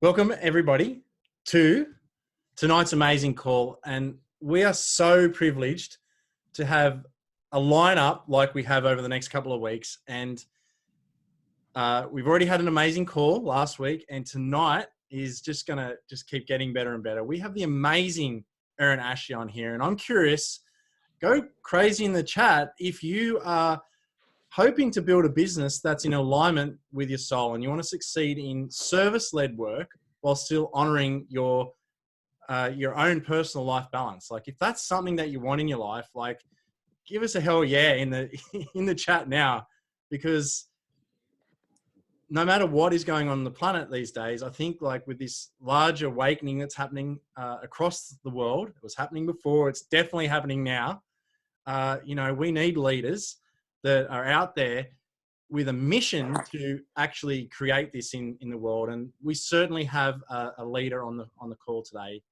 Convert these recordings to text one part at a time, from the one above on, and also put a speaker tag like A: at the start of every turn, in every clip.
A: Welcome, everybody, to tonight's amazing call. And we are so privileged to have a lineup like we have over the next couple of weeks. And we've already had an amazing call last week, and tonight is just going to keep getting better and better. We have the amazing Erin Ashley on here, and I'm curious, go crazy in the chat if you are hoping to build a business that's in alignment with your soul and you want to succeed in service-led work while still honoring your own personal life balance. Like, if that's something that you want in your life, like, give us a hell yeah in the in the chat now, because no matter what is going on the planet these days, I think, like, with this large awakening that's happening across the world, it was happening before, it's definitely happening now. We need leaders that are out there with a mission to actually create this in the world. And we certainly have a leader on the call today.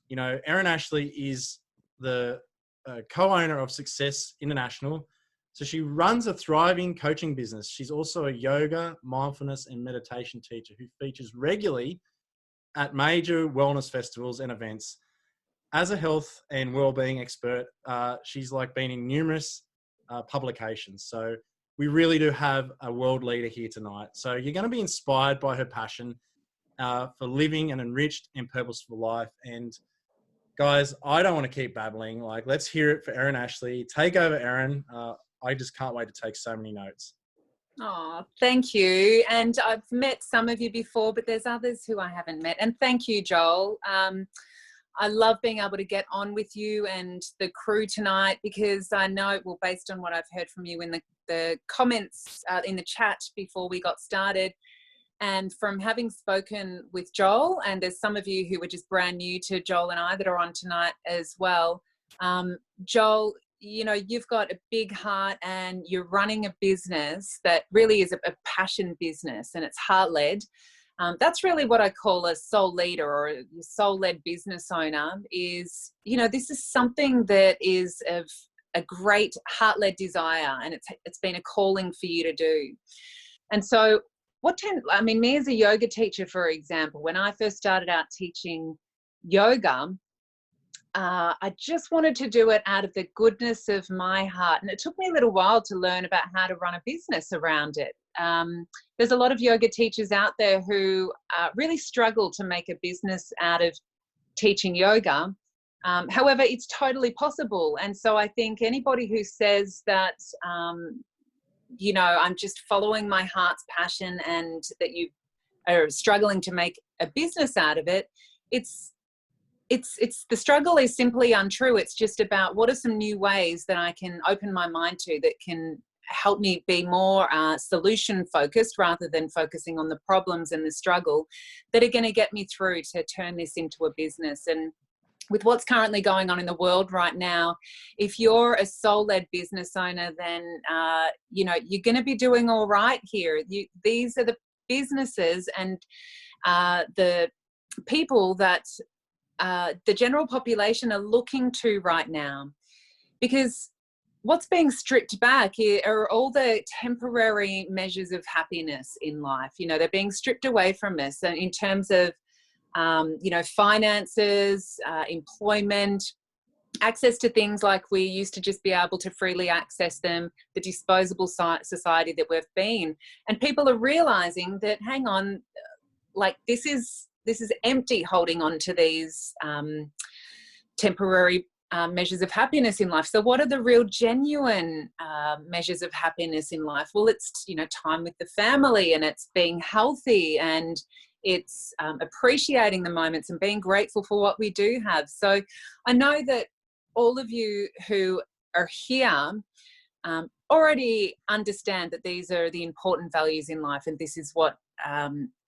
A: You know, Erin Ashley is the co-owner of Success International. So she runs a thriving coaching business. She's also a yoga, mindfulness, and meditation teacher who features regularly at major wellness festivals and events. As a health and wellbeing expert, she's been in numerous publications. So we really do have a world leader here tonight. So you're going to be inspired by her passion for living an enriched and purposeful life. And guys, I don't want to keep babbling. Let's hear it for Erin Ashley. Take over, Erin. I just can't wait to take so many notes.
B: Oh, thank you. And I've met some of you before, but there's others who I haven't met. And thank you, Joel. I love being able to get on with you and the crew tonight, because I know, well, based on what I've heard from you in the comments in the chat before we got started, and from having spoken with Joel, and there's some of you who were just brand new to Joel and I that are on tonight as well. Joel, you know, you've got a big heart and you're running a business that really is a passion business, and it's heart-led. That's really what I call a soul leader or a soul-led business owner. Is, you know, this is something that is of a great heart-led desire, and it's been a calling for you to do. And so me as a yoga teacher, for example, when I first started out teaching yoga, I just wanted to do it out of the goodness of my heart. And it took me a little while to learn about how to run a business around it. There's a lot of yoga teachers out there who really struggle to make a business out of teaching yoga. However, it's totally possible. And so I think anybody who says that, I'm just following my heart's passion and that you are struggling to make a business out of it, the struggle is simply untrue. It's just about what are some new ways that I can open my mind to that can help me be more solution focused rather than focusing on the problems and the struggle that are going to get me through to turn this into a business. And with what's currently going on in the world right now, if you're a soul-led business owner, then you're going to be doing all right here. These are the businesses and the people that the general population are looking to right now, because what's being stripped back are all the temporary measures of happiness in life. You know, they're being stripped away from us, and in terms of finances, employment, access to things like we used to just be able to freely access them, the disposable society that we've been. And people are realizing that, hang on, this is empty holding on to these temporary measures of happiness in life. So what are the real genuine measures of happiness in life? Well, it's, time with the family, and it's being healthy, and it's appreciating the moments and being grateful for what we do have. So I know that all of you who are here already understand that these are the important values in life, and this is what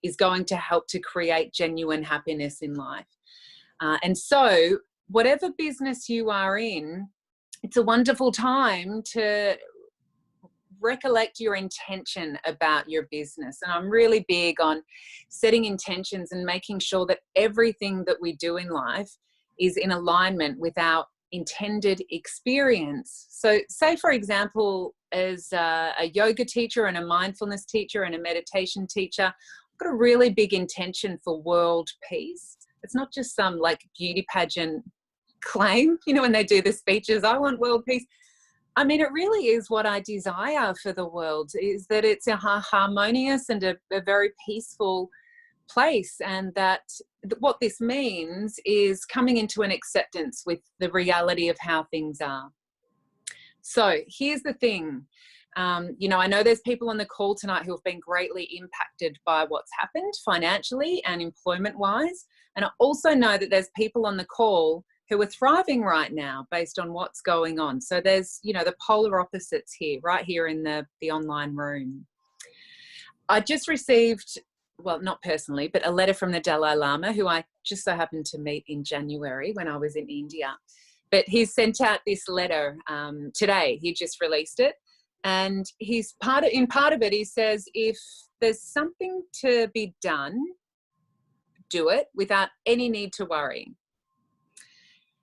B: is going to help to create genuine happiness in life. And so whatever business you are in, it's a wonderful time to recollect your intention about your business. And I'm really big on setting intentions and making sure that everything that we do in life is in alignment with our intended experience. So say, for example, as a yoga teacher and a mindfulness teacher and a meditation teacher, got a really big intention for world peace. It's not just some like beauty pageant claim, you know, when they do the speeches, I want world peace. I mean, it really is what I desire for the world, is that it's a harmonious and a very peaceful place, and that what this means is coming into an acceptance with the reality of how things are. So here's the thing. You know, I know there's people on the call tonight who have been greatly impacted by what's happened financially and employment-wise. And I also know that there's people on the call who are thriving right now based on what's going on. So there's, you know, the polar opposites here, right here in the online room. I just received, well, not personally, but a letter from the Dalai Lama, who I just so happened to meet in January when I was in India. But he's sent out this letter today. He just released it. And in part of it, he says, if there's something to be done, do it without any need to worry.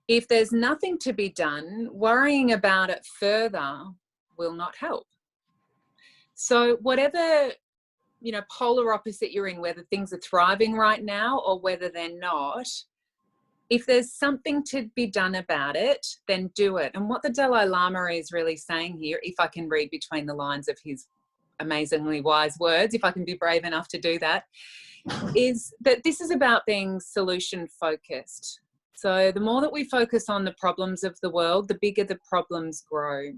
B: If there's nothing to be done, worrying about it further will not help. So whatever, you know, polar opposite you're in, whether things are thriving right now or whether they're not, if there's something to be done about it, then do it. And what the Dalai Lama is really saying here, if I can read between the lines of his amazingly wise words, if I can be brave enough to do that, is that this is about being solution focused. So the more that we focus on the problems of the world, the bigger the problems grow.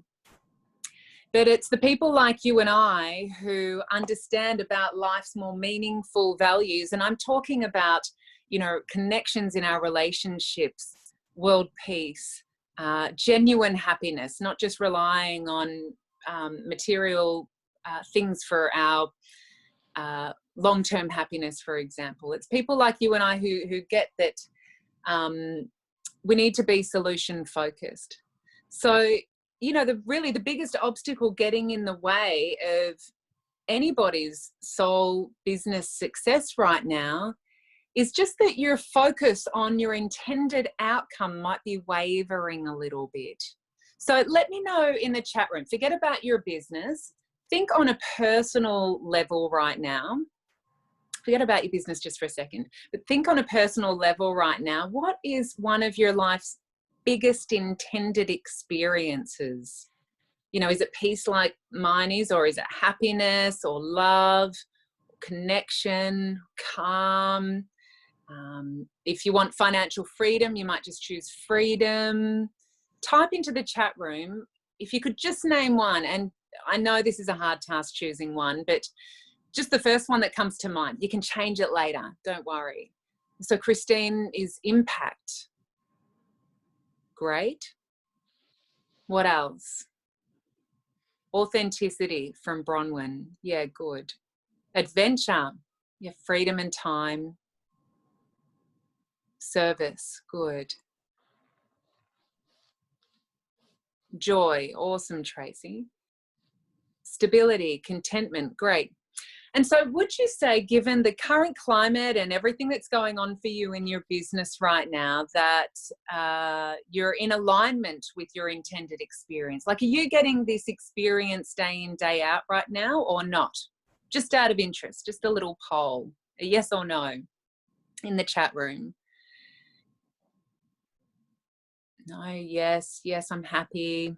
B: But it's the people like you and I who understand about life's more meaningful values. And I'm talking about, you know, connections in our relationships, world peace, genuine happiness, not just relying on material things for our long-term happiness, for example. It's people like you and I who get that we need to be solution focused. So, you know, the biggest obstacle getting in the way of anybody's soul business success right now is just that your focus on your intended outcome might be wavering a little bit. So let me know in the chat room, forget about your business, think on a personal level right now. Forget about your business just for a second, but think on a personal level right now. What is one of your life's biggest intended experiences? You know, is it peace like mine is, or is it happiness or love, connection, calm? If you want financial freedom, you might just choose freedom. Type into the chat room if you could just name one. And I know this is a hard task choosing one, but just the first one that comes to mind. You can change it later, don't worry. So Christine is impact. Great. What else? Authenticity from Bronwyn. Yeah, good. Adventure. Yeah, freedom and time. Service. Good. Joy. Awesome, Tracy. Stability, contentment. Great. And so would you say, given the current climate and everything that's going on for you in your business right now, that you're in alignment with your intended experience? Like, are you getting this experience day in, day out right now or not? Just out of interest, just a little poll, a yes or no in the chat room. No, yes, yes, I'm happy.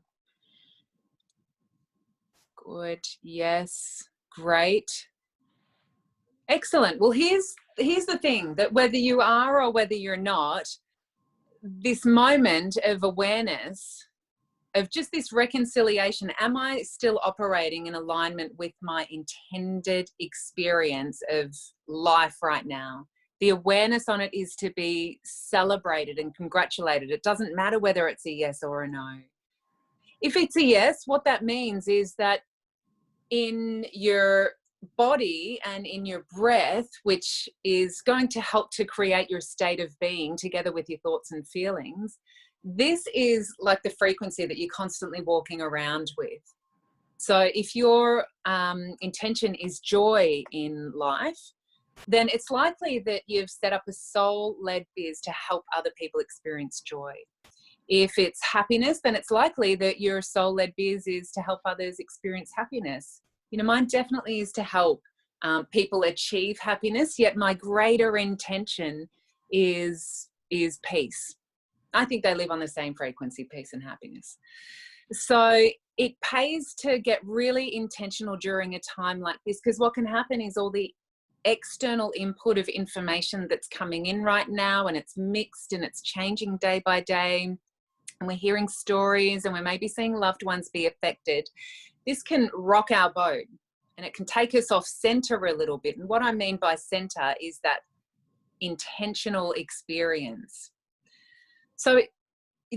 B: Good, yes, great. Excellent. Well, here's the thing, that whether you are or whether you're not, this moment of awareness, of just this reconciliation, am I still operating in alignment with my intended experience of life right now? The awareness on it is to be celebrated and congratulated. It doesn't matter whether it's a yes or a no. If it's a yes, what that means is that in your body and in your breath, which is going to help to create your state of being together with your thoughts and feelings, this is like the frequency that you're constantly walking around with. So if your intention is joy in life, then it's likely that you've set up a soul-led biz to help other people experience joy. If it's happiness, then it's likely that your soul-led biz is to help others experience happiness. You know, mine definitely is to help People achieve happiness, yet my greater intention is peace. I think they live on the same frequency, peace and happiness. So it pays to get really intentional during a time like this, because what can happen is all the external input of information that's coming in right now, and it's mixed and it's changing day by day, and we're hearing stories and we're maybe seeing loved ones be affected. This can rock our boat and it can take us off center a little bit. And what I mean by center is that intentional experience. So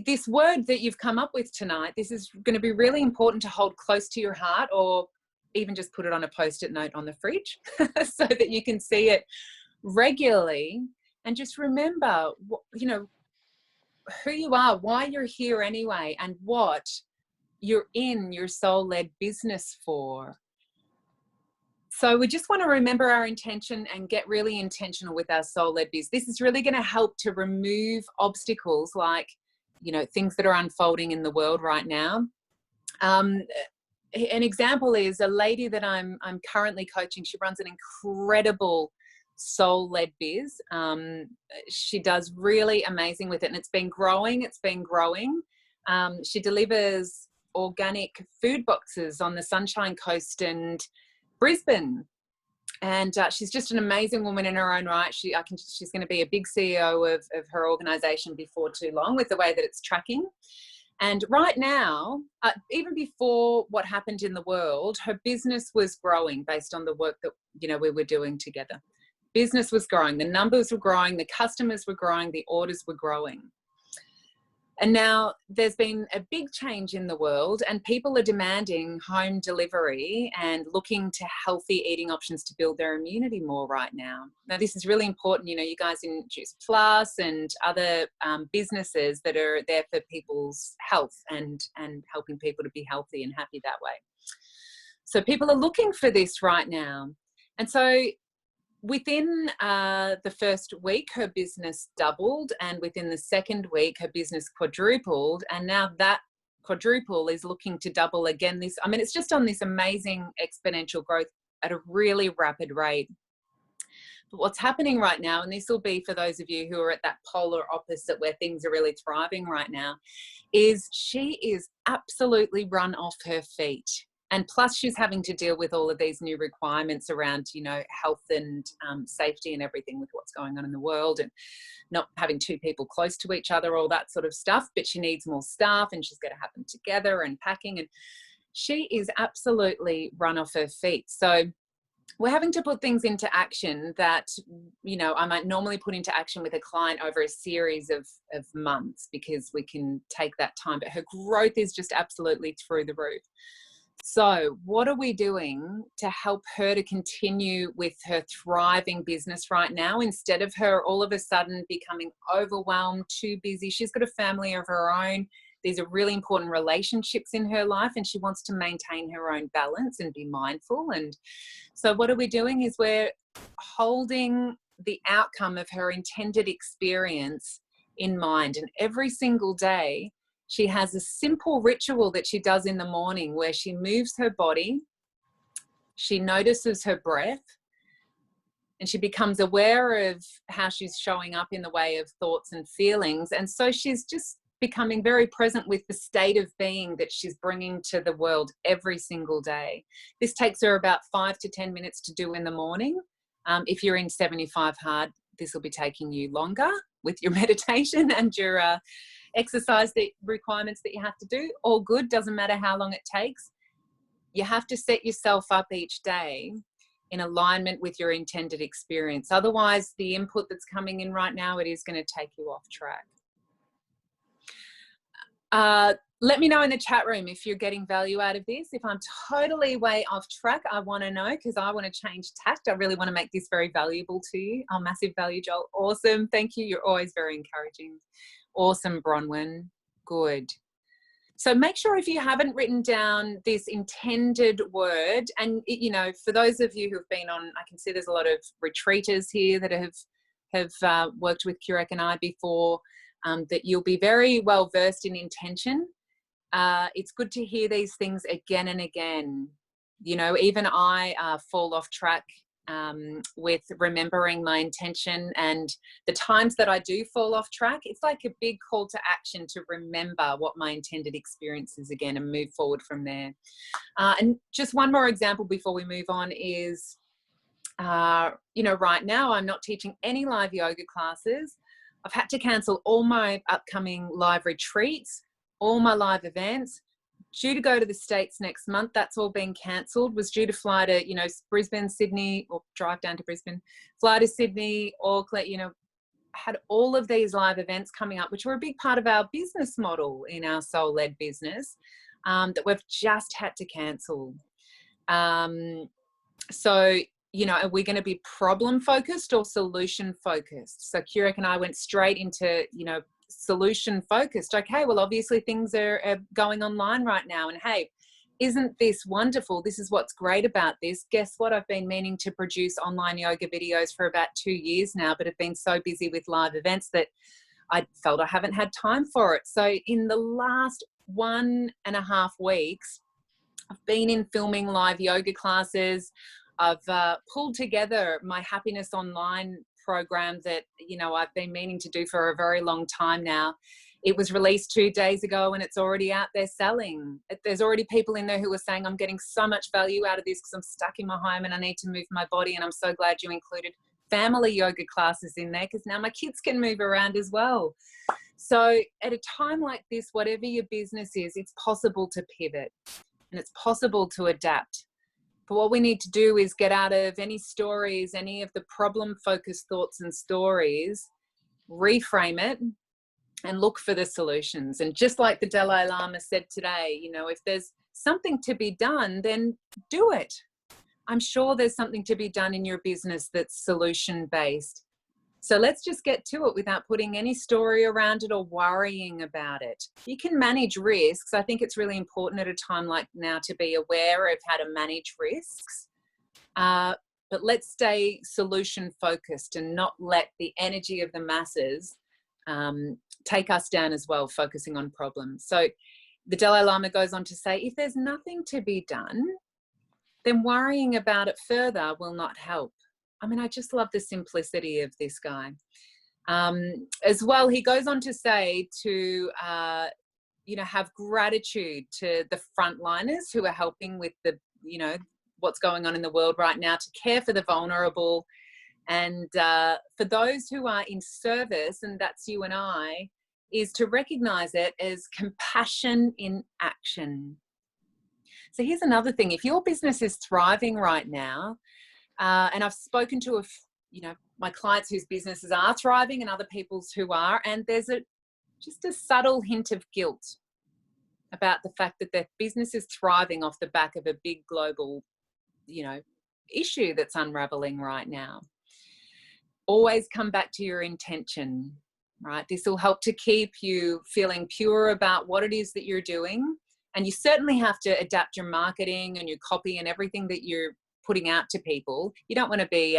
B: this word that you've come up with tonight, this is going to be really important to hold close to your heart, or even just put it on a post-it note on the fridge so that you can see it regularly. And just remember, you know, who you are, why you're here anyway, and what you're in your soul-led business for. So we just want to remember our intention and get really intentional with our soul-led business. This is really going to help to remove obstacles like, you know, things that are unfolding in the world right now. An example is a lady that I'm currently coaching. She runs an incredible soul-led biz. She does really amazing with it, and it's been growing. She delivers organic food boxes on the Sunshine Coast and Brisbane, and she's just an amazing woman in her own right. She's going to be a big CEO of her organization before too long, with the way that it's tracking. And right now, even before what happened in the world, her business was growing based on the work that, you know, we were doing together. Business was growing, the numbers were growing, the customers were growing, the orders were growing. And now there's been a big change in the world, and people are demanding home delivery and looking to healthy eating options to build their immunity more right now. Now, this is really important. You know, you guys in Juice Plus and other businesses that are there for people's health and helping people to be healthy and happy that way. So people are looking for this right now. And so within the first week, her business doubled, and within the second week, her business quadrupled, and now that quadruple is looking to double again. It's just on this amazing exponential growth at a really rapid rate. But what's happening right now, and this will be for those of you who are at that polar opposite where things are really thriving right now, is she is absolutely run off her feet. And plus she's having to deal with all of these new requirements around, you know, health and safety and everything with what's going on in the world, and not having two people close to each other, all that sort of stuff. But she needs more staff, and she's got to have them together and packing. And she is absolutely run off her feet. So we're having to put things into action that, you know, I might normally put into action with a client over a series of months, because we can take that time. But her growth is just absolutely through the roof. So what are we doing to help her to continue with her thriving business right now, instead of her all of a sudden becoming overwhelmed, too busy? She's got a family of her own. These are really important relationships in her life, and she wants to maintain her own balance and be mindful. And so what are we doing is we're holding the outcome of her intended experience in mind. And every single day, she has a simple ritual that she does in the morning where she moves her body, she notices her breath, and she becomes aware of how she's showing up in the way of thoughts and feelings. And so she's just becoming very present with the state of being that she's bringing to the world every single day. This takes her about 5 to 10 minutes to do in the morning. If you're in 75 hard, this will be taking you longer with your meditation and your exercise requirements that you have to do. All good, doesn't matter how long it takes. You have to set yourself up each day in alignment with your intended experience. Otherwise, the input that's coming in right now, it is going to take you off track. Let me know in the chat room if you're getting value out of this. If I'm totally way off track, I want to know, because I want to change tact. I really want to make this very valuable to you. Oh, massive value, Joel. Awesome. Thank you. You're always very encouraging. Awesome, Bronwyn. Good. So make sure, if you haven't written down this intended word, and, you know, for those of you who've been on, I can see there's a lot of retreaters here that have worked with Curek and I before, that you'll be very well versed in intention. It's good to hear these things again and again. You know, even I fall off track with remembering my intention, and the times that I do fall off track, it's like a big call to action to remember what my intended experience is again and move forward from there. And just one more example before we move on is, right now I'm not teaching any live yoga classes. I've had to cancel all my upcoming live retreats, all my live events. Due to go to the States next month, that's all been cancelled. Was due to fly to, Brisbane, Sydney, or drive down to Brisbane, fly to Sydney, Auckland, had all of these live events coming up, which were a big part of our business model in our soul-led business, that we've just had to cancel. So, are we going to be problem focused or solution focused? So Kirek and I went straight into, solution focused. Okay, well, obviously things are going online right now, and hey, isn't this wonderful? This is what's great about this. Guess what? I've been meaning to produce online yoga videos for about 2 years now, but have been so busy with live events that I felt I haven't had time for it. So in the last 1.5 weeks, I've been in filming live yoga classes. I've pulled together my Happiness Online program that, I've been meaning to do for a very long time now. It was released 2 days ago and it's already out there selling. There's already people in there who are saying, I'm getting so much value out of this because I'm stuck in my home and I need to move my body. And I'm so glad you included family yoga classes in there because now my kids can move around as well. So at a time like this, whatever your business is, it's possible to pivot and it's possible to adapt. But what we need to do is get out of any stories, any of the problem-focused thoughts and stories, reframe it, and look for the solutions. And just like the Dalai Lama said today, if there's something to be done, then do it. I'm sure there's something to be done in your business that's solution-based. So let's just get to it without putting any story around it or worrying about it. You can manage risks. I think it's really important at a time like now to be aware of how to manage risks. But let's stay solution focused and not let the energy of the masses take us down as well, focusing on problems. So the Dalai Lama goes on to say, if there's nothing to be done, then worrying about it further will not help. I mean, I just love the simplicity of this guy. As well, he goes on to say to, have gratitude to the frontliners who are helping with the, what's going on in the world right now, to care for the vulnerable. And for those who are in service, and that's you and I, is to recognize it as compassion in action. So here's another thing. If your business is thriving right now, and I've spoken to my clients whose businesses are thriving and other people's who are, and there's just a subtle hint of guilt about the fact that their business is thriving off the back of a big global, issue that's unraveling right now. Always come back to your intention, right? This will help to keep you feeling pure about what it is that you're doing. And you certainly have to adapt your marketing and your copy and everything that you're putting out to people. You don't want to be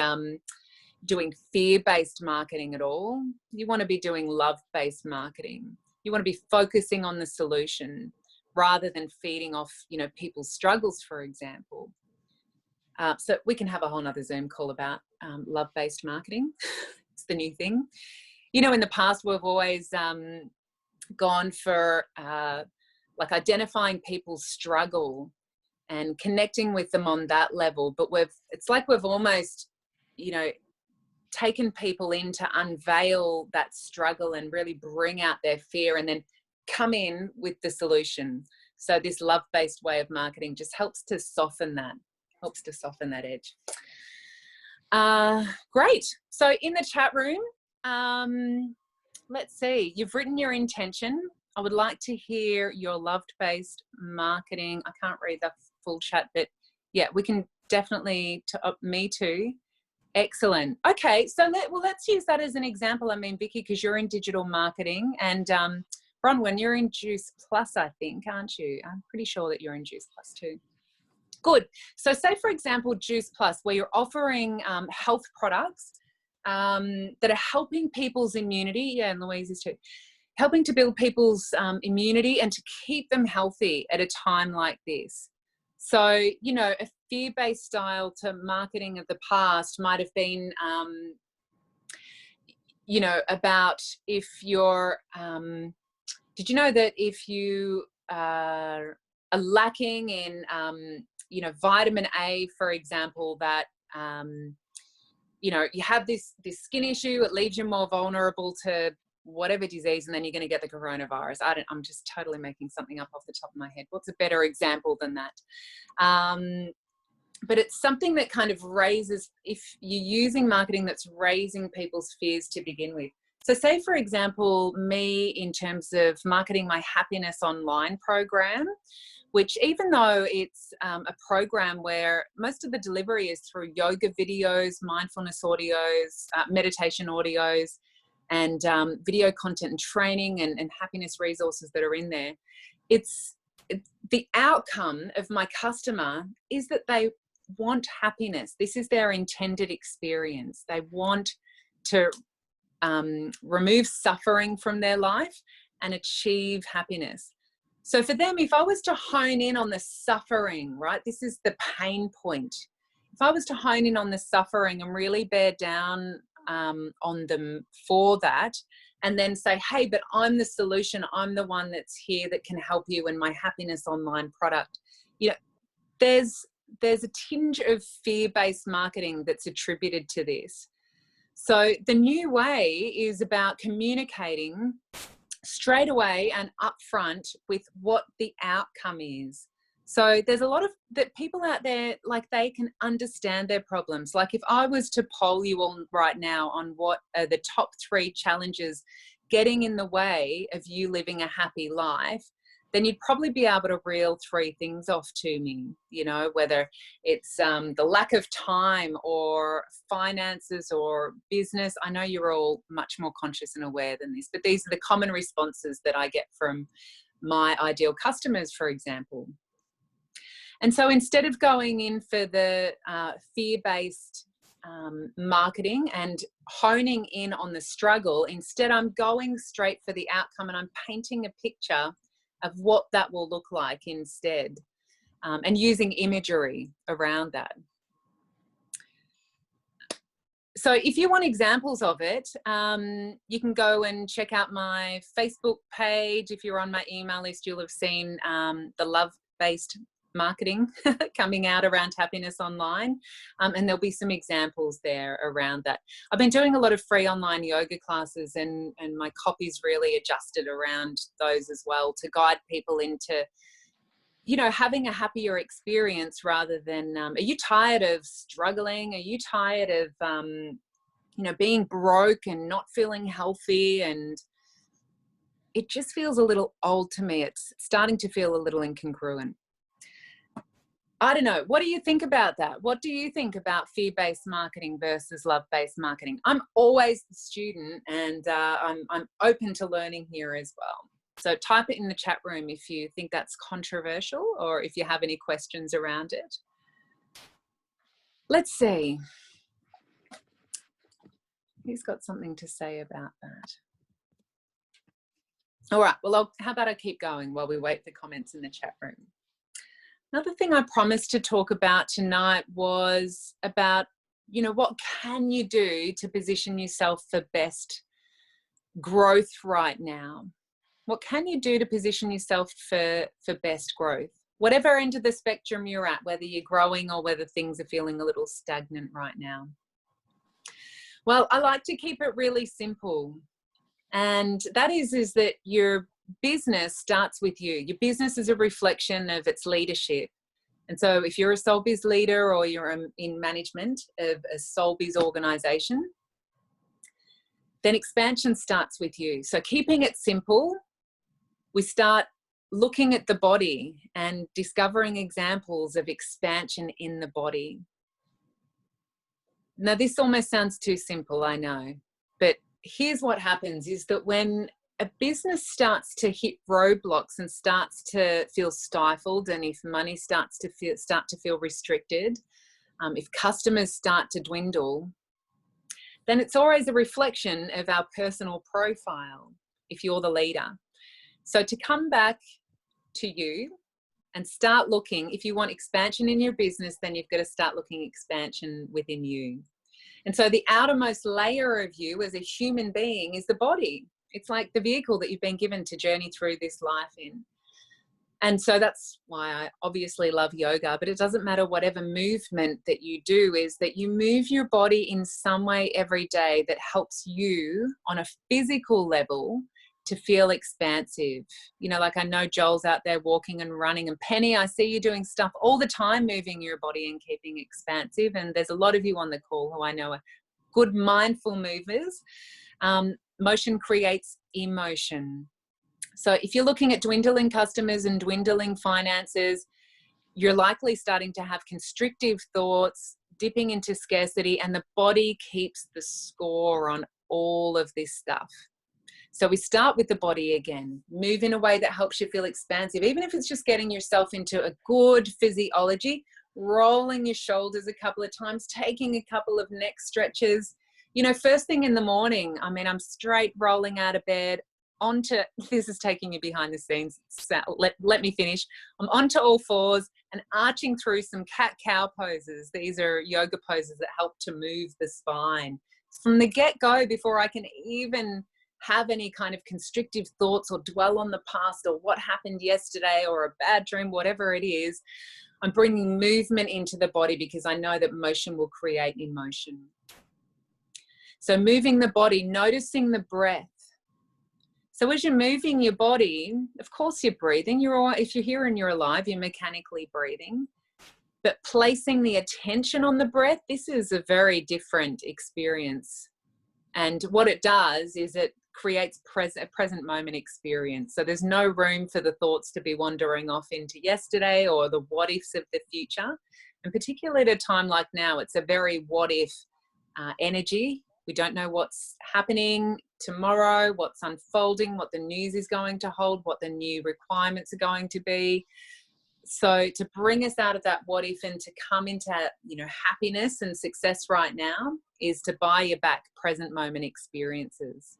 B: doing fear-based marketing at all. You want to be doing love-based marketing. You want to be focusing on the solution rather than feeding off, people's struggles, for example. So we can have a whole nother Zoom call about love-based marketing. It's the new thing. In the past, we've always gone for identifying people's struggle and connecting with them on that level. But it's like we've almost, taken people in to unveil that struggle and really bring out their fear and then come in with the solution. So this love-based way of marketing just helps to soften that edge. Great. So in the chat room, let's see, you've written your intention. I would like to hear your love-based marketing. I can't read the full chat, but yeah, we can definitely, me too. Excellent. Okay, so let's use that as an example. I mean, Vicky, because you're in digital marketing, and Bronwyn, you're in Juice Plus, I think, aren't you? I'm pretty sure that you're in Juice Plus too. Good. So say, for example, Juice Plus, where you're offering health products that are helping people's immunity. Yeah, and Louise is too. Helping to build people's immunity and to keep them healthy at a time like this. So, you know, a fear-based style to marketing of the past might have been, you know, about if you're, did you know that if you are lacking in, you know, vitamin A, for example, that, you know, you have this skin issue, it leaves you more vulnerable to whatever disease, and then you're going to get the coronavirus. I'm just totally making something up off the top of my head. What's a better example than that? But it's something that kind of raises, if you're using marketing that's raising people's fears to begin with. So say, for example, me, in terms of marketing my happiness online program, which, even though it's a program where most of the delivery is through yoga videos, mindfulness audios, meditation audios, and video content and training and happiness resources that are in there, it's the outcome of my customer is that they want happiness. This is their intended experience. They want to remove suffering from their life and achieve happiness. So for them, if I was to hone in on the suffering, right, this is the pain point. If I was to hone in on the suffering and really bear down on them for that, and then say, hey, but I'm the solution, I'm the one that's here that can help you in my happiness online product. You know, there's a tinge of fear-based marketing that's attributed to this. So the new way is about communicating straight away and upfront with what the outcome is. So there's a lot of that people out there, like, they can understand their problems. Like, if I was to poll you all right now on what are the top 3 challenges getting in the way of you living a happy life, then you'd probably be able to reel 3 things off to me, you know, whether it's the lack of time or finances or business. I know you're all much more conscious and aware than this, but these are the common responses that I get from my ideal customers, for example. And so instead of going in for the fear-based marketing and honing in on the struggle, instead I'm going straight for the outcome, and I'm painting a picture of what that will look like instead, and using imagery around that. So if you want examples of it, you can go and check out my Facebook page. If you're on my email list, you'll have seen the love-based marketing coming out around happiness online, and there'll be some examples there around that. I've been doing a lot of free online yoga classes, and my copy's really adjusted around those as well, to guide people into, you know, having a happier experience rather than are you tired of struggling? Are you tired of you know, being broke and not feeling healthy? And it just feels a little old to me. It's starting to feel a little incongruent. I don't know. What do you think about that? What do you think about fear-based marketing versus love-based marketing? I'm always the student, and I'm open to learning here as well. So type it in the chat room if you think that's controversial, or if you have any questions around it. Let's see. Who's got something to say about that? All right. Well, how about I keep going while we wait for comments in the chat room? Another thing I promised to talk about tonight was about, you know, what can you do to position yourself for best growth right now? What can you do to position yourself for best growth? Whatever end of the spectrum you're at, whether you're growing or whether things are feeling a little stagnant right now. Well, I like to keep it really simple. And that is that your business starts with you. Your business is a reflection of its leadership. And so if you're a soul biz leader, or you're in management of a soul biz organization, then expansion starts with you. So keeping it simple, we start looking at the body and discovering examples of expansion in the body. Now, this almost sounds too simple, I know, but here's what happens is that when a business starts to hit roadblocks and starts to feel stifled, and if money starts to feel restricted, if customers start to dwindle, then it's always a reflection of our personal profile if you're the leader. So to come back to you and start looking. If you want expansion in your business, then you've got to start looking expansion within you. And so the outermost layer of you as a human being is the body. It's like the vehicle that you've been given to journey through this life in. And so that's why I obviously love yoga, but it doesn't matter whatever movement that you do, is that you move your body in some way every day that helps you on a physical level to feel expansive. You know, like I know Joel's out there walking and running, and Penny, I see you doing stuff all the time, moving your body and keeping expansive. And there's a lot of you on the call who I know are good mindful movers. Motion creates emotion. So if you're looking at dwindling customers and dwindling finances, you're likely starting to have constrictive thoughts, dipping into scarcity, and the body keeps the score on all of this stuff. So we start with the body again. Move in a way that helps you feel expansive, even if it's just getting yourself into a good physiology, rolling your shoulders a couple of times, taking a couple of neck stretches. You know, first thing in the morning, I mean, I'm straight rolling out of bed, onto, this is taking you behind the scenes, let me finish. I'm onto all fours and arching through some cat-cow poses. These are yoga poses that help to move the spine. From the get-go, before I can even have any kind of constrictive thoughts or dwell on the past or what happened yesterday or a bad dream, whatever it is, I'm bringing movement into the body because I know that motion will create emotion. So moving the body, noticing the breath. So as you're moving your body, of course you're breathing. If you're here and you're alive, you're mechanically breathing. But placing the attention on the breath, this is a very different experience. And what it does is it creates a present moment experience. So there's no room for the thoughts to be wandering off into yesterday or the what ifs of the future. And particularly at a time like now, it's a very what if energy. We don't know what's happening tomorrow, what's unfolding, what the news is going to hold, what the new requirements are going to be. So to bring us out of that what if and to come into, you know, happiness and success right now is to buy you back present moment experiences.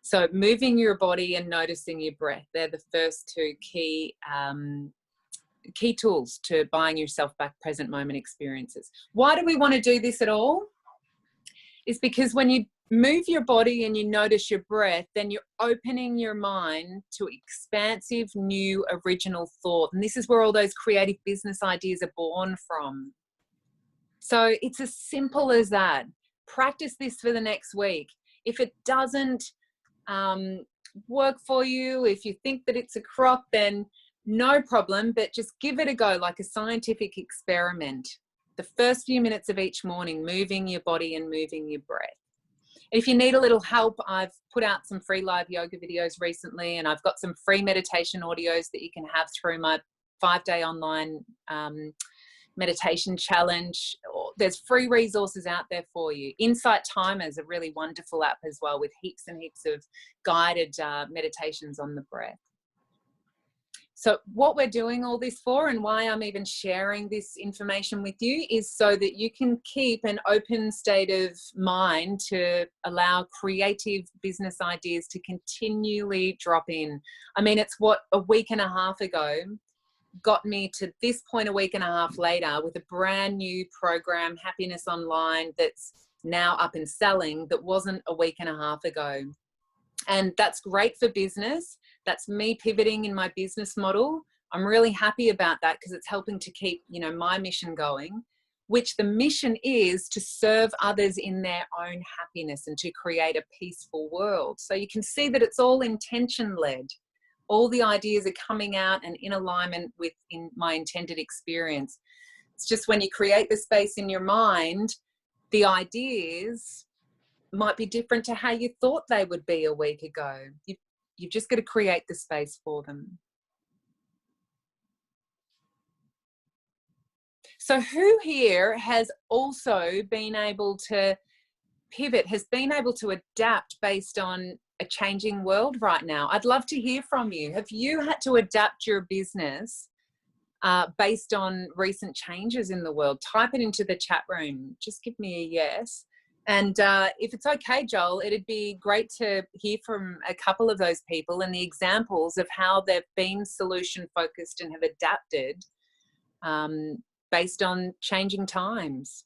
B: So moving your body and noticing your breath, they're the first two key tools to buying yourself back present moment experiences. Why do we want to do this at all? Is because when you move your body and you notice your breath, then you're opening your mind to expansive, new, original thought. And this is where all those creative business ideas are born from. So it's as simple as that. Practice this for the next week. If it doesn't work for you, if you think that it's a crock, then no problem, but just give it a go like a scientific experiment. The first few minutes of each morning, moving your body and moving your breath. If you need a little help, I've put out some free live yoga videos recently, and I've got some free meditation audios that you can have through my 5-day online meditation challenge. There's free resources out there for you. Insight Timer is a really wonderful app as well, with heaps and heaps of guided meditations on the breath. So what we're doing all this for, and why I'm even sharing this information with you, is so that you can keep an open state of mind to allow creative business ideas to continually drop in. I mean, it's what a week and a half ago got me to this point a week and a half later with a brand new program, Happiness Online, that's now up and selling, that wasn't a week and a half ago. And that's great for business. That's me pivoting in my business model. I'm really happy about that because it's helping to keep, you know, my mission going, which the mission is to serve others in their own happiness and to create a peaceful world. So you can see that it's all intention-led. All the ideas are coming out and in alignment with my intended experience. It's just when you create the space in your mind, the ideas might be different to how you thought they would be a week ago. You've just got to create the space for them. So who here has also been able to pivot, has been able to adapt based on a changing world right now? I'd love to hear from you. Have you had to adapt your business based on recent changes in the world? Type it into the chat room. Just give me a yes. And if it's okay, Joel, it'd be great to hear from a couple of those people and the examples of how they've been solution focused and have adapted based on changing times.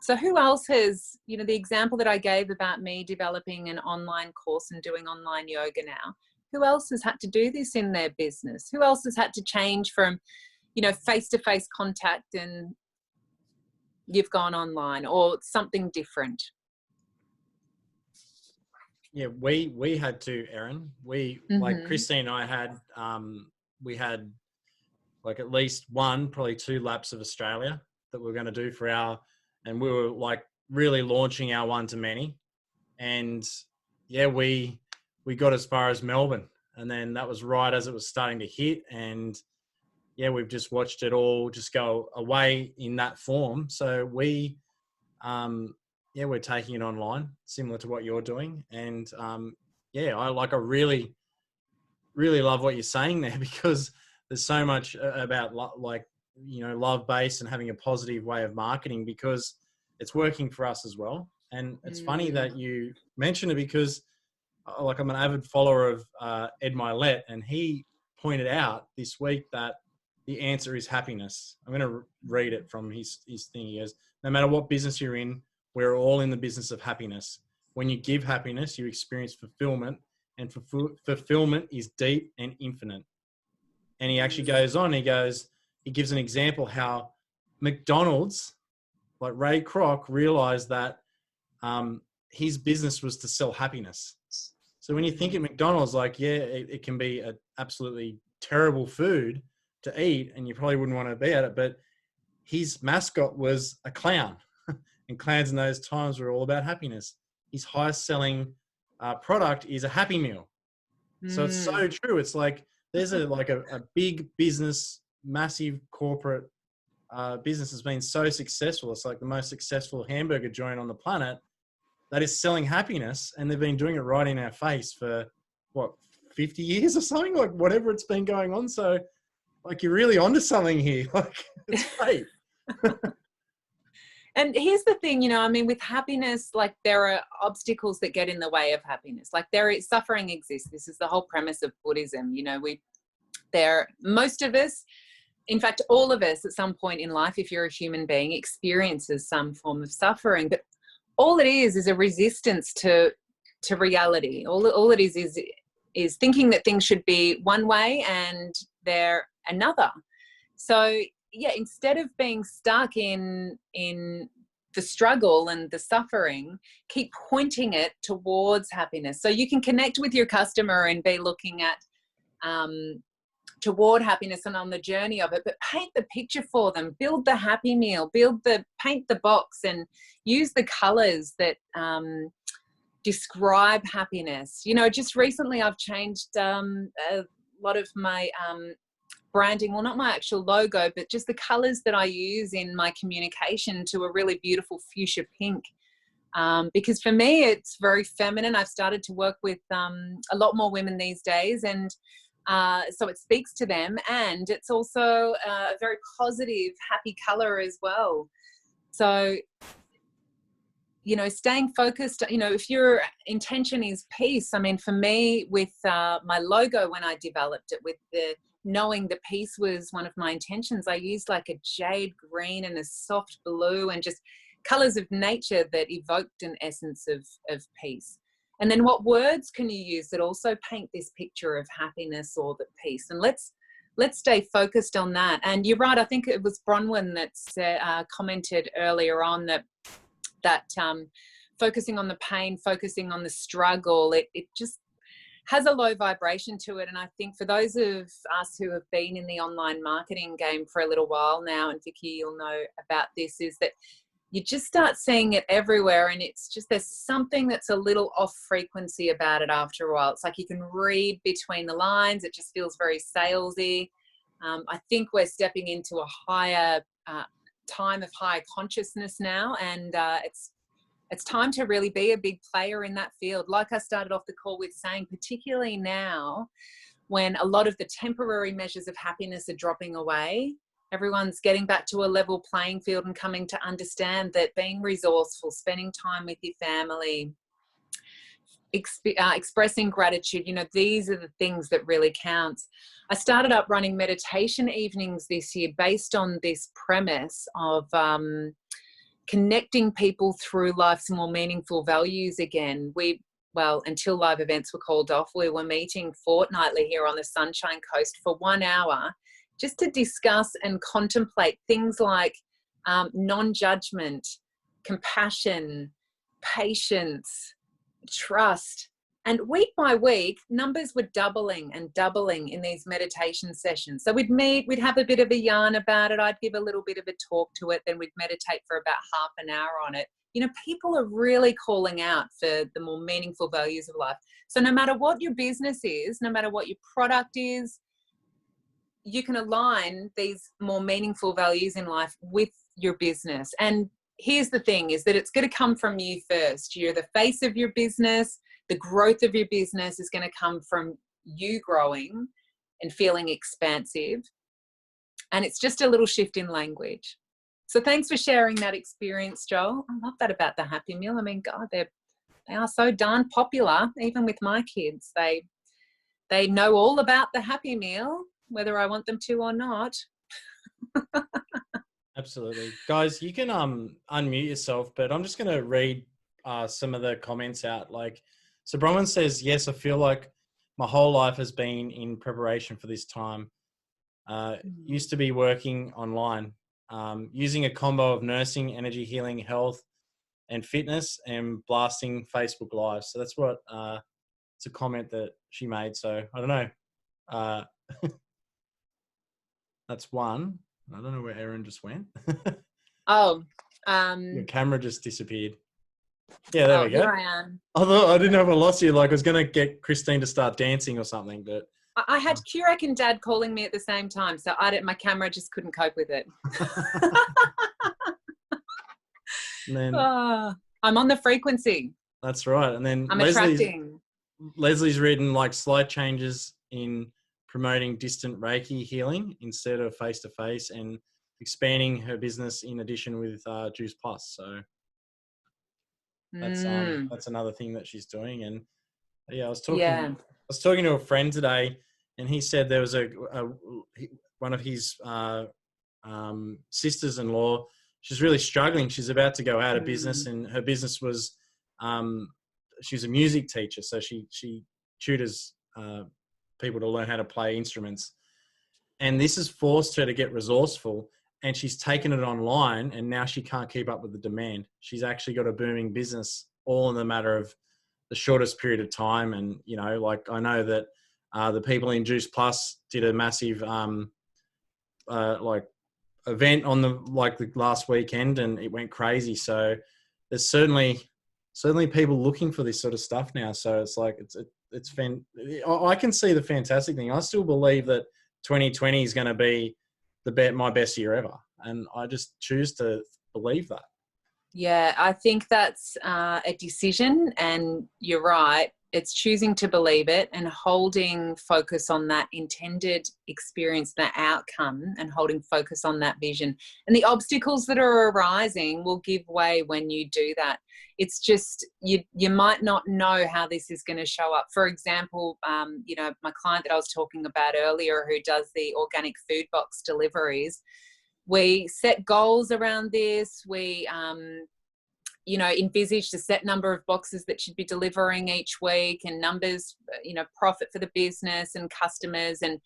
B: So who else has, you know, the example that I gave about me developing an online course and doing online yoga now, who else has had to do this in their business? Who else has had to change from, you know, face-to-face contact and you've gone online, or something different?
A: Yeah, we had to, Erin. Like Christine and I had, we had like at least one, probably 2 laps of Australia that we were going to do for and we were like really launching our one to many. And yeah, we got as far as Melbourne, and then that was right as it was starting to hit. And yeah, we've just watched it all just go away in that form. So we're taking it online, similar to what you're doing. And I really, really love what you're saying there, because there's so much about love-based and having a positive way of marketing, because it's working for us as well. And it's funny that you mentioned it, because I'm an avid follower of Ed Milet, and he pointed out this week that the answer is happiness. I'm going to read it from his thing. He goes, no matter what business you're in, we're all in the business of happiness. When you give happiness, you experience fulfillment, and fulfillment is deep and infinite. And he actually goes on, he gives an example how McDonald's, like Ray Kroc, realized that his business was to sell happiness. So when you think of McDonald's, like, yeah, it can be an absolutely terrible food to eat and you probably wouldn't want to be at it, but his mascot was a clown. And clowns in those times were all about happiness. His highest selling product is a Happy Meal. So it's so true. It's like there's a big business, massive corporate business has been so successful. It's like the most successful hamburger joint on the planet that is selling happiness, and they've been doing it right in our face for 50 years or something, like whatever it's been going on. So like you're really onto something here. Like it's great.
B: And here's the thing, you know, I mean, with happiness, like there are obstacles that get in the way of happiness. Like suffering exists. This is the whole premise of Buddhism. You know, most of us, in fact, all of us at some point in life, if you're a human being, experiences some form of suffering. But all it is a resistance to reality. All it is thinking that things should be one way and they're another. So yeah, instead of being stuck in the struggle and the suffering, keep pointing it towards happiness. So you can connect with your customer and be looking at toward happiness and on the journey of it, but paint the picture for them, build the Happy Meal, paint the box, and use the colors that describe happiness. You know, just recently I've changed a lot of my branding, well, not my actual logo, but just the colors that I use in my communication to a really beautiful fuchsia pink. Because for me, it's very feminine. I've started to work with a lot more women these days, and so it speaks to them, and it's also a very positive, happy color as well. So, you know, staying focused, you know, if your intention is peace, I mean, for me with my logo, when I developed it, with knowing the peace was one of my intentions, I used like a jade green and a soft blue and just colors of nature that evoked an essence of peace. And then what words can you use that also paint this picture of happiness or the peace? And let's stay focused on that. And you're right, I think it was Bronwyn that commented earlier on that focusing on the pain, focusing on the struggle, it just has a low vibration to it. And I think for those of us who have been in the online marketing game for a little while now, and Vicky, you'll know about this, is that you just start seeing it everywhere, and it's just there's something that's a little off frequency about it after a while. It's like you can read between the lines. It just feels very salesy. I think we're stepping into a higher time of higher consciousness now, and it's time to really be a big player in that field. Like I started off the call with saying, particularly now when a lot of the temporary measures of happiness are dropping away, Everyone's getting back to a level playing field and coming to understand that being resourceful, spending time with your family, expressing gratitude, these are the things that really counts. I started up running meditation evenings this year based on this premise of connecting people through life's more meaningful values again. Until live events were called off, we were meeting fortnightly here on the Sunshine Coast for 1 hour just to discuss and contemplate things like non-judgment, compassion, patience, trust. And week by week, numbers were doubling and doubling in these meditation sessions. So we'd meet, we'd have a bit of a yarn about it. I'd give a little bit of a talk to it. Then we'd meditate for about half an hour on it. People are really calling out for the more meaningful values of life. So no matter what your business is, no matter what your product is, you can align these more meaningful values in life with your business. And here's the thing, is that it's going to come from you first. You're the face of your business. The growth of your business is going to come from you growing and feeling expansive. And it's just a little shift in language. So thanks for sharing that experience, Joel. I love that about the Happy Meal. I mean, God, they are so darn popular, even with my kids. They know all about the Happy Meal, whether I want them to or not.
A: Absolutely. Guys, you can unmute yourself, but I'm just going to read some of the comments out. So Bronwyn says, yes, I feel like my whole life has been in preparation for this time. Used to be working online, using a combo of nursing, energy healing, health, and fitness, and blasting Facebook Live. So that's what it's a comment that she made. So I don't know. That's one. I don't know where Erin just went. Your camera just disappeared. Yeah, there we go.
B: Here I am.
A: I didn't know if I lost you. I was going to get Christine to start dancing or something, but
B: I had Kurek and Dad calling me at the same time, so my camera just couldn't cope with it.
A: And then,
B: I'm on the frequency.
A: That's right. And then
B: I'm attracting.
A: Leslie's written slight changes in promoting distant Reiki healing instead of face-to-face, and expanding her business in addition with Juice Plus. So that's another thing that she's doing. And yeah, I was talking to a friend today, and he said there was one of his sisters-in-law. She's really struggling. She's about to go out of business, and her business was she's a music teacher, so she tutors people to learn how to play instruments. And this has forced her to get resourceful, and she's taken it online, and now she can't keep up with the demand. She's actually got a booming business all in the matter of the shortest period of time. And, I know that the people in Juice Plus did a massive event on the last weekend, and it went crazy. So there's certainly people looking for this sort of stuff now. So it's I can see the fantastic thing. I still believe that 2020 is going to be my best year ever, and I just choose to believe that.
B: Yeah, I think that's a decision, and you're right. It's choosing to believe it and holding focus on that intended experience, that outcome, and holding focus on that vision. And the obstacles that are arising will give way when you do that. It's just, you might not know how this is going to show up. For example, my client that I was talking about earlier, who does the organic food box deliveries, we set goals around this. We, envisaged a set number of boxes that should be delivering each week, and numbers, profit for the business and customers, and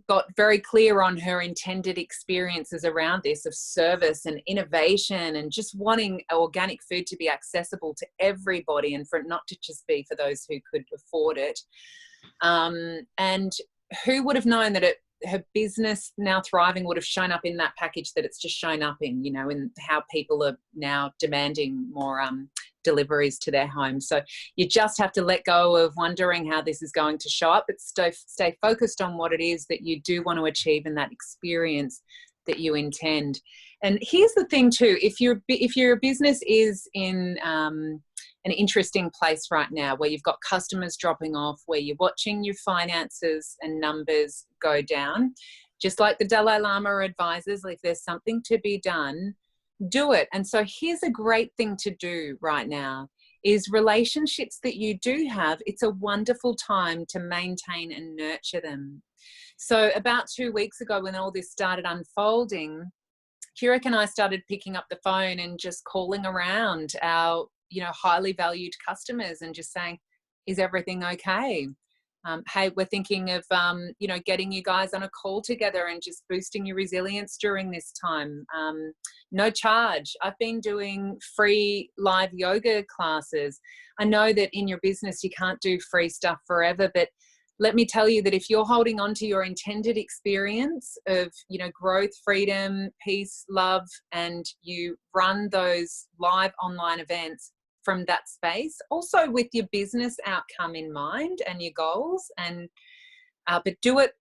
B: got very clear on her intended experiences around this of service and innovation, and just wanting organic food to be accessible to everybody, and for it not to just be for those who could afford it. And who would have known that her business now thriving would have shown up in that package that it's just shown up in, in how people are now demanding more deliveries to their home. So you just have to let go of wondering how this is going to show up, but stay focused on what it is that you do want to achieve and that experience that you intend. And here's the thing too, if your business is in an interesting place right now, where you've got customers dropping off, where you're watching your finances and numbers go down, just like the Dalai Lama advises, if there's something to be done, do it. And so here's a great thing to do right now is relationships that you do have, it's a wonderful time to maintain and nurture them. So about 2 weeks ago, when all this started unfolding, Kira and I started picking up the phone and just calling around our, highly valued customers and just saying, is everything okay? Hey, we're thinking of, getting you guys on a call together and just boosting your resilience during this time. No charge. I've been doing free live yoga classes. I know that in your business, you can't do free stuff forever, but let me tell you that if you're holding on to your intended experience of, growth, freedom, peace, love, and you run those live online events from that space, also with your business outcome in mind and your goals, and but do it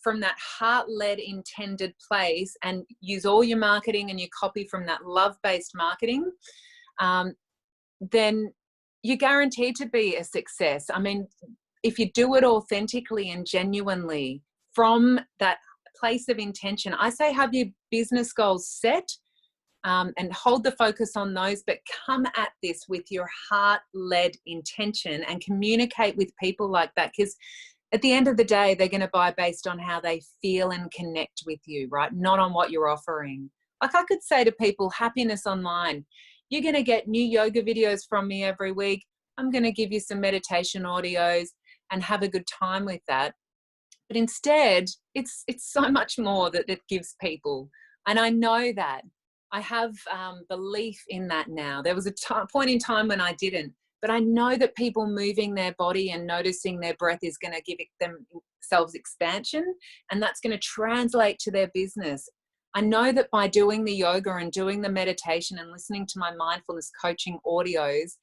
B: from that heart-led intended place and use all your marketing and your copy from that love-based marketing, then you're guaranteed to be a success. I mean, if you do it authentically and genuinely from that place of intention, I say have your business goals set, and hold the focus on those, but come at this with your heart-led intention and communicate with people like that, because at the end of the day, they're going to buy based on how they feel and connect with you, right? Not on what you're offering. Like I could say to people, happiness online, you're going to get new yoga videos from me every week. I'm going to give you some meditation audios and have a good time with that. But instead, it's so much more that it gives people. And I know that. I have belief in that now. There was a point in time when I didn't, but I know that people moving their body and noticing their breath is going to give themselves expansion, and that's going to translate to their business. I know that by doing the yoga and doing the meditation and listening to my mindfulness coaching audios,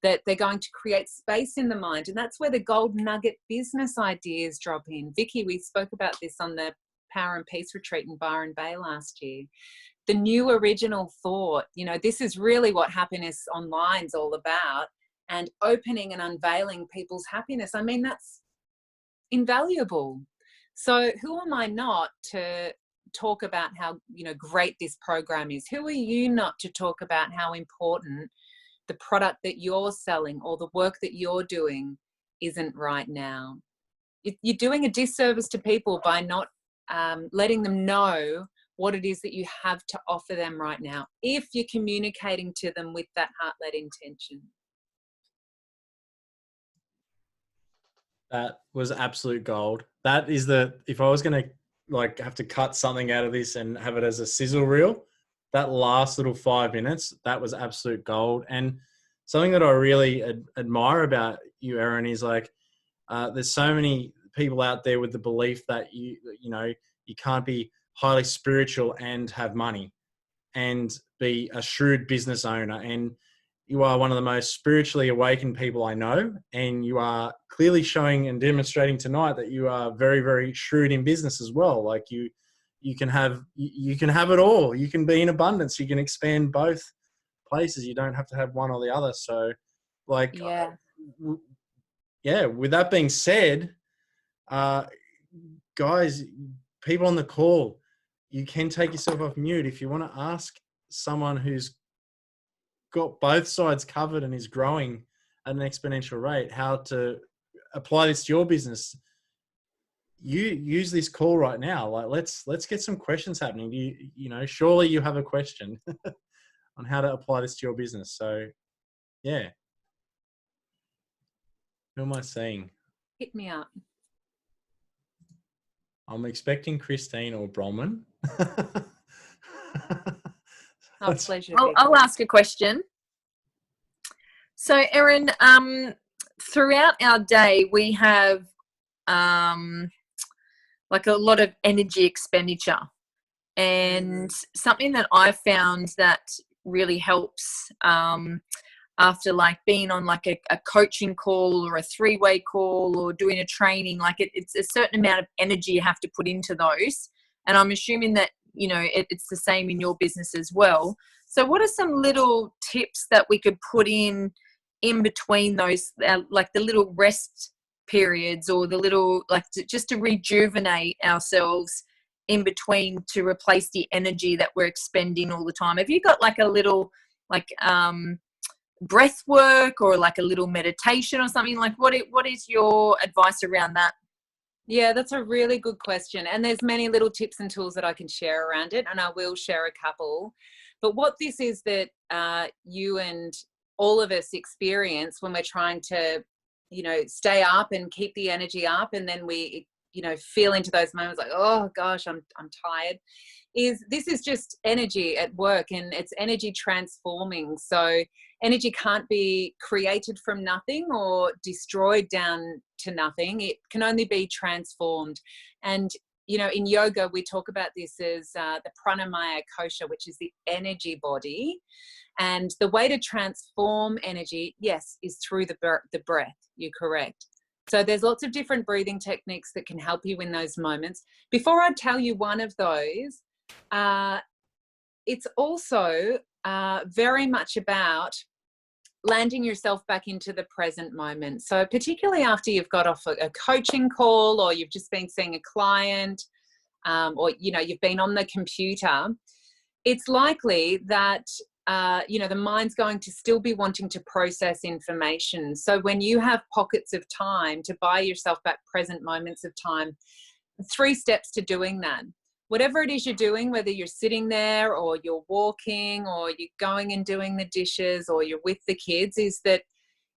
B: that they're going to create space in the mind, and that's where the gold nugget business ideas drop in. Vicky, we spoke about this on the Power and Peace retreat in Byron Bay last year. The new original thought, this is really what happiness online is all about, and opening and unveiling people's happiness. I mean, that's invaluable. So who am I not to talk about how, great this program is? Who are you not to talk about how important the product that you're selling or the work that you're doing isn't right now? You're doing a disservice to people by not letting them know what it is that you have to offer them right now, if you're communicating to them with that heart-led intention.
A: That was absolute gold. That is if I was going to have to cut something out of this and have it as a sizzle reel, that last little 5 minutes, that was absolute gold. And something that I really admire about you, Erin, is there's so many people out there with the belief that you can't be highly spiritual and have money and be a shrewd business owner. And you are one of the most spiritually awakened people I know. And you are clearly showing and demonstrating tonight that you are very, very shrewd in business as well. Like you can have it all. You can be in abundance. You can expand both places. You don't have to have one or the other. So with that being said, guys, people on the call, you can take yourself off mute if you want to ask someone who's got both sides covered and is growing at an exponential rate how to apply this to your business. You use this call right now. Let's get some questions happening. Surely you have a question on how to apply this to your business. So yeah. Who am I seeing?
B: Hit me up.
A: I'm expecting Christine or Bronwyn.
B: Our pleasure.
C: I'll ask a question. So, Erin, throughout our day, we have a lot of energy expenditure, and something that I found that really helps after being on a coaching call or a 3-way call or doing a training, it's a certain amount of energy you have to put into those. And I'm assuming that, it's the same in your business as well. So what are some little tips that we could put in between those, the little rest periods or the little, just to rejuvenate ourselves in between to replace the energy that we're expending all the time? Have you got like a little like breath work or like a little meditation or something? Like what is your advice around that?
B: Yeah, that's a really good question. And there's many little tips and tools that I can share around it, and I will share a couple. But what this is that you and all of us experience when we're trying to, stay up and keep the energy up, and then we, feel into those moments like, oh gosh, I'm tired. This is just energy at work, and it's energy transforming. So energy can't be created from nothing or destroyed down to nothing. It can only be transformed. And in yoga we talk about this as the pranamaya kosha, which is the energy body. And the way to transform energy, yes, is through the breath. You're correct. So there's lots of different breathing techniques that can help you in those moments. Before I tell you one of those, it's also very much about landing yourself back into the present moment. So particularly after you've got off a coaching call, or you've just been seeing a client, or you've been on the computer, it's likely that the mind's going to still be wanting to process information. So when you have pockets of time to buy yourself back present moments of time, 3 steps to doing that. Whatever it is you're doing, whether you're sitting there or you're walking or you're going and doing the dishes or you're with the kids, is that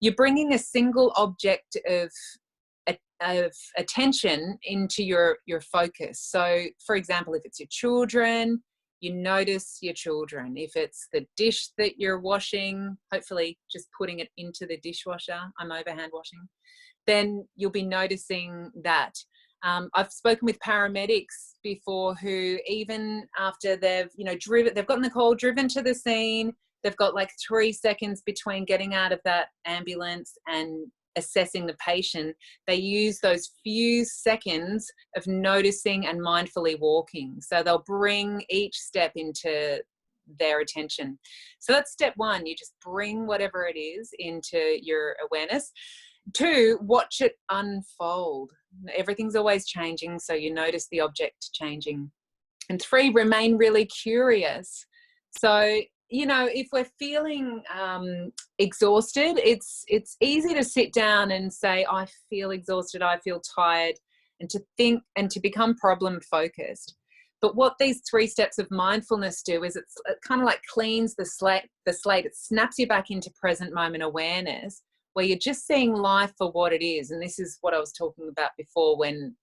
B: you're bringing a single object of attention into your focus. So, for example, if it's your children, you notice your children. If it's the dish that you're washing, hopefully just putting it into the dishwasher, I'm overhand washing, then you'll be noticing that. I've spoken with paramedics before who, even after they've gotten the call, driven to the scene, they've got like 3 seconds between getting out of that ambulance and assessing the patient. They use those few seconds of noticing and mindfully walking. So they'll bring each step into their attention. So that's step 1. You just bring whatever it is into your awareness. 2, watch it unfold. Everything's always changing, so you notice the object changing. And 3, remain really curious. So, if we're feeling exhausted, it's easy to sit down and say, I feel exhausted, I feel tired, and to think and to become problem focused. But what these 3 steps of mindfulness do is it kind of like cleans the slate. It snaps you back into present moment awareness, where you're just seeing life for what it is. And this is what I was talking about before, when,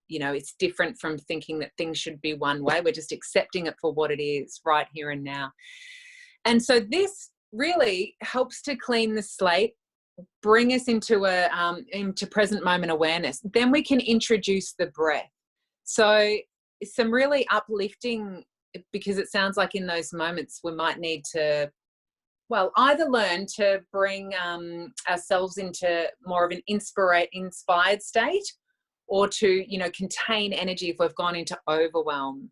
B: it's different from thinking that things should be one way. We're just accepting it for what it is right here and now. And so this really helps to clean the slate, bring us into present moment awareness. Then we can introduce the breath. So some really uplifting, because it sounds like in those moments we might need to, either learn to bring ourselves into more of an inspired state, or to, contain energy if we've gone into overwhelm.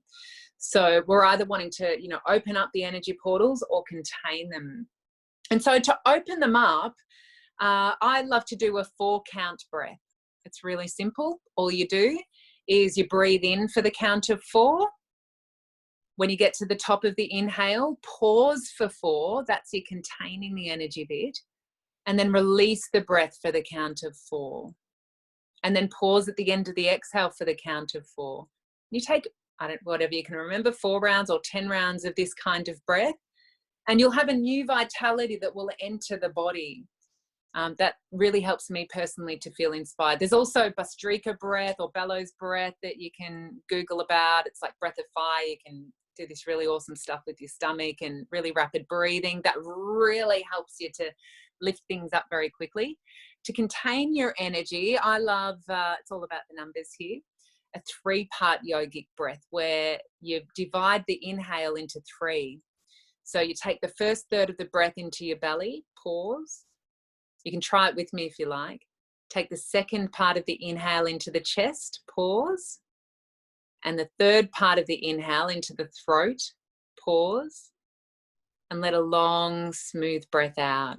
B: So we're either wanting to, open up the energy portals or contain them. And so to open them up, I love to do a 4-count breath. It's really simple. All you do is you breathe in for the count of 4. When you get to the top of the inhale, pause for 4. That's you containing the energy bit. And then release the breath for the count of 4. And then pause at the end of the exhale for the count of 4. You take, whatever you can remember, 4 rounds or 10 rounds of this kind of breath, and you'll have a new vitality that will enter the body. That really helps me personally to feel inspired. There's also Bastrika breath or bellows breath that you can Google about. It's like breath of fire. You can do this really awesome stuff with your stomach and really rapid breathing. That really helps you to lift things up very quickly. To contain your energy, I love, it's all about the numbers here, a 3-part yogic breath where you divide the inhale into 3. So you take the first third of the breath into your belly, pause. You can try it with me if you like. Take the second part of the inhale into the chest, pause. And the third part of the inhale into the throat, pause. And let a long, smooth breath out.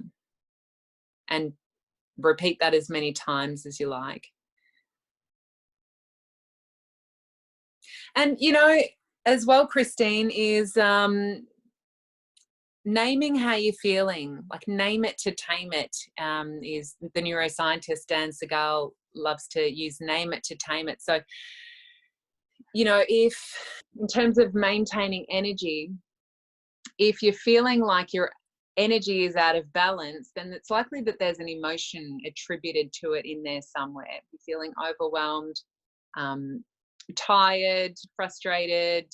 B: And repeat that as many times as you like. And, as well, Christine, is naming how you're feeling, like name it to tame it, is the neuroscientist Dan Segal loves to use name it to tame it. So, if in terms of maintaining energy, if you're feeling like your energy is out of balance, then it's likely that there's an emotion attributed to it in there somewhere. You're feeling overwhelmed, tired, frustrated,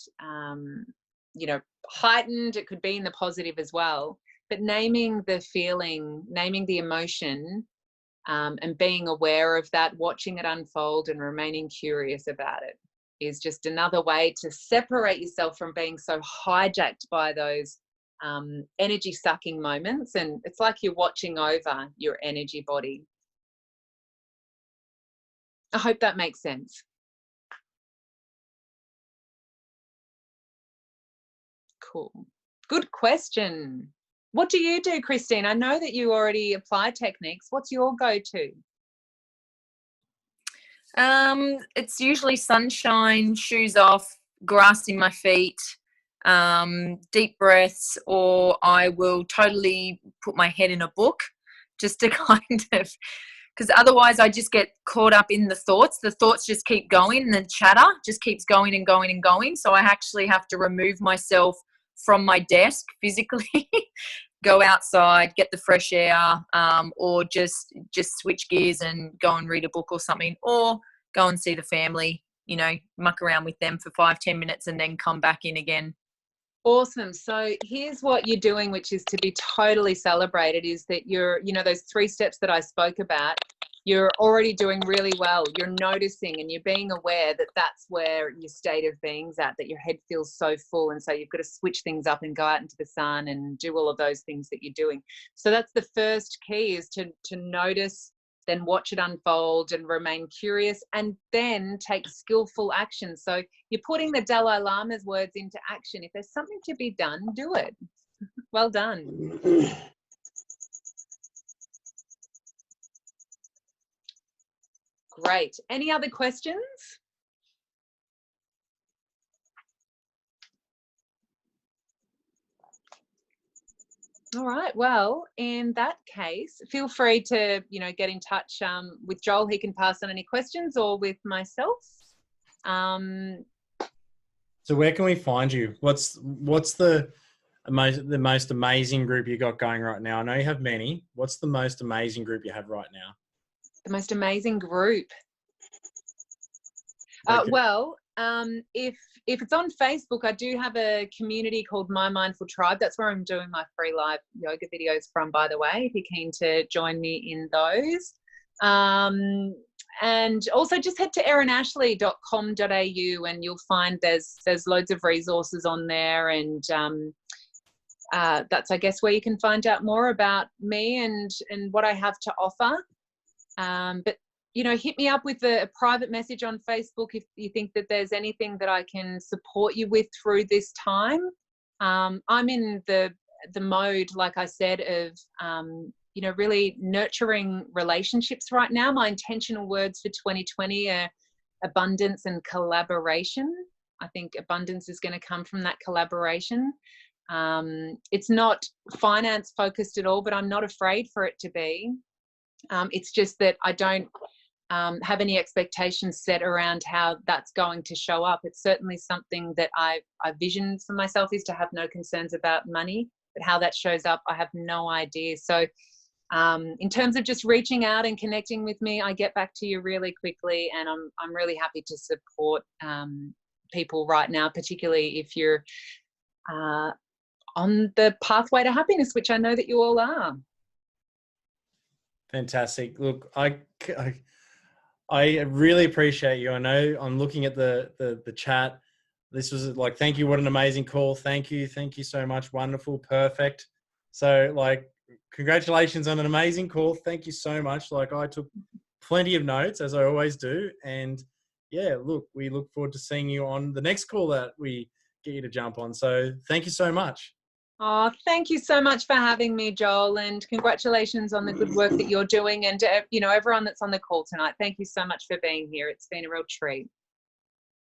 B: heightened. It could be in the positive as well. But naming the feeling, naming the emotion, and being aware of that, watching it unfold and remaining curious about it is just another way to separate yourself from being so hijacked by those energy sucking moments. And it's like you're watching over your energy body. I hope that makes sense. Cool. Good question. What do you do, Christine? I know that you already apply techniques. What's your go-to?
C: It's usually sunshine, shoes off, grass in my feet, deep breaths, or I will totally put my head in a book just to kind of, because otherwise I just get caught up in the thoughts. The thoughts just keep going and the chatter just keeps going and going and going. So I actually have to remove myself from my desk physically, go outside, get the fresh air, or just switch gears and go and read a book or something, or go and see the family, muck around with them for 5-10 minutes and then come back in again.
B: Awesome. So here's what you're doing, which is to be totally celebrated, is that you're, those 3 steps that I spoke about, you're already doing really well. You're noticing and you're being aware that that's where your state of being's at, that your head feels so full. And so you've got to switch things up and go out into the sun and do all of those things that you're doing. So that's the first key, is to notice, then watch it unfold and remain curious, and then take skillful action. So you're putting the Dalai Lama's words into action. If there's something to be done, do it. Well done. Great. Any other questions? All right. Well, in that case, feel free to, get in touch with Joel. He can pass on any questions, or with myself.
A: So where can we find you? What's the most amazing group you got going right now? I know you have many. What's the most amazing group you have right now?
B: The most amazing group. Well, if it's on Facebook, I do have a community called My Mindful Tribe. That's where I'm doing my free live yoga videos from, by the way, if you're keen to join me in those. And also just head to erinashley.com.au and you'll find there's loads of resources on there. And that's, I guess, where you can find out more about me and what I have to offer. But hit me up with a private message on Facebook if you think that there's anything that I can support you with through this time. I'm in the mode, like I said, of, really nurturing relationships right now. My intentional words for 2020 are abundance and collaboration. I think abundance is going to come from that collaboration. It's not finance focused at all, but I'm not afraid for it to be. It's just that I don't have any expectations set around how that's going to show up. It's certainly something that I visioned for myself, is to have no concerns about money, but how that shows up, I have no idea. So in terms of just reaching out and connecting with me, I get back to you really quickly, and I'm really happy to support people right now, particularly if you're on the pathway to happiness, which I know that you all are.
A: Fantastic. Look, I really appreciate you. I know I'm looking at the chat. This was like, thank you. What an amazing call. Thank you. Thank you so much. Wonderful. Perfect. So congratulations on an amazing call. Thank you so much. I took plenty of notes, as I always do. And yeah, look, we look forward to seeing you on the next call that we get you to jump on. So thank you so much.
B: Oh, thank you so much for having me, Joel, and congratulations on the good work that you're doing. And, everyone that's on the call tonight, thank you so much for being here. It's been a real treat.